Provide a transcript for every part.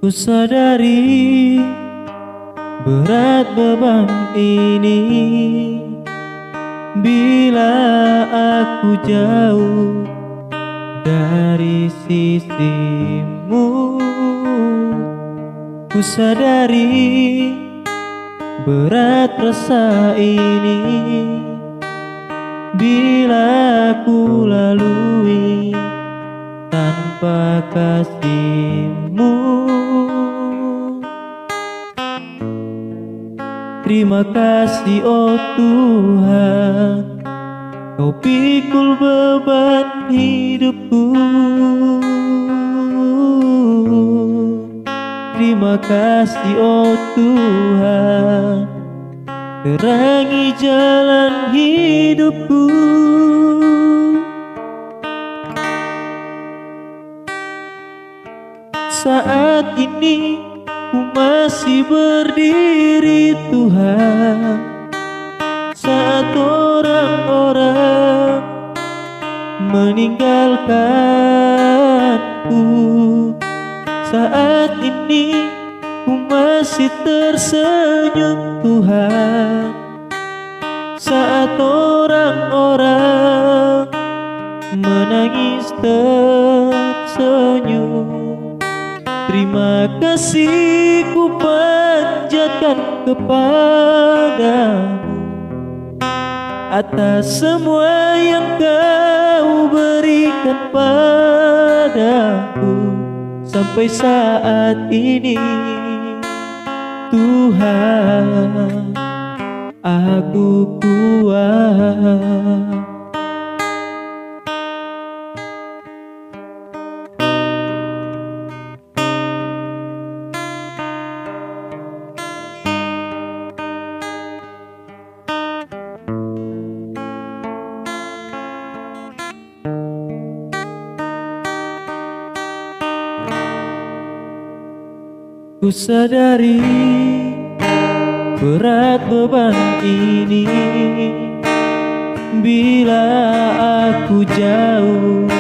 Ku sadari berat beban ini bila aku jauh dari sisimu. Ku sadari berat rasa ini bila ku lalui tanpa kasihmu. Terima kasih oh Tuhan, Kau pikul beban hidupku. Terima kasih oh Tuhan, terangi jalan hidupku. Saat ini ku masih berdiri Tuhan, saat orang-orang meninggalkanku. Saat ini ku masih tersenyum Tuhan, saat orang-orang menangis tersenyum. Terima kasih ku panjatkan kepadamu atas semua yang Kau berikan padaku sampai saat ini. Tuhan, aku kuat. Ku sadari berat beban ini bila aku jauh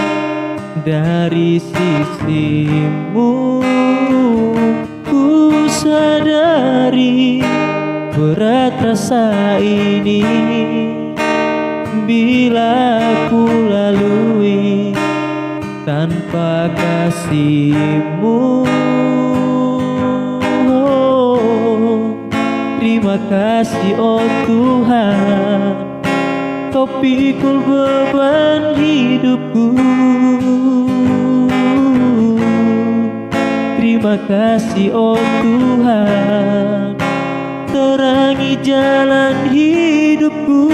dari sisimu. Ku sadari berat rasa ini bila ku lalui tanpa kasihmu. Terima kasih oh Tuhan, Kau pikul beban hidupku. Terima kasih oh Tuhan, terangi jalan hidupku.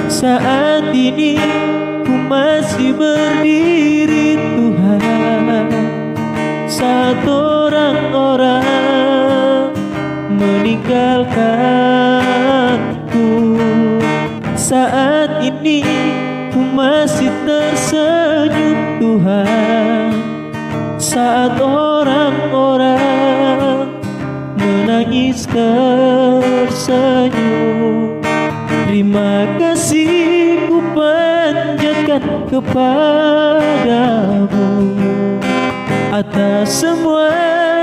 Saat ini ku masih berdiri Tuhan, saat orang-orang meninggalkanku. Saat ini ku masih tersenyum Tuhan, saat orang-orang menangis tersenyum. Terima kasih ku panjatkan kepadamu atas semua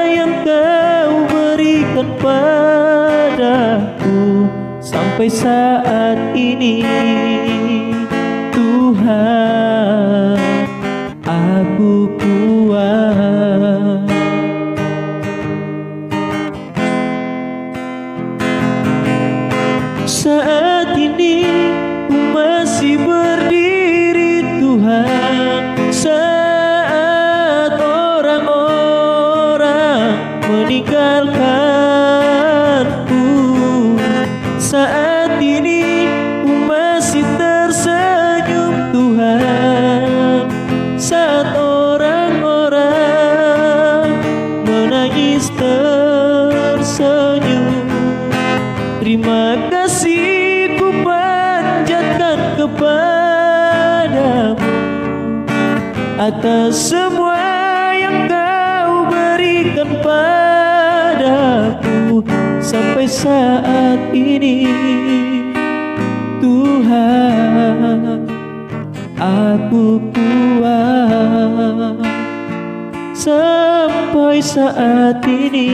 yang Kau berikan padaku sampai saat ini. Tuhan, aku kuat. Saat ini ku masih berdiri Tuhan, saat orang-orang meninggalkanku. Saat ini ku masih tersenyum Tuhan, saat orang-orang menangis tersenyum. Terima kasih ku panjatkan kepadamu atas semua yang Kau berikan padaku sampai saat ini. Tuhan, aku kuat. Sampai saat ini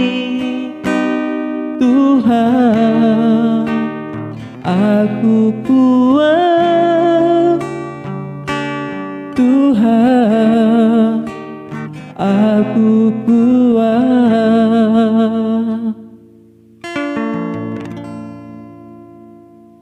Tuhan, aku kuat. Tuhan, aku kuat.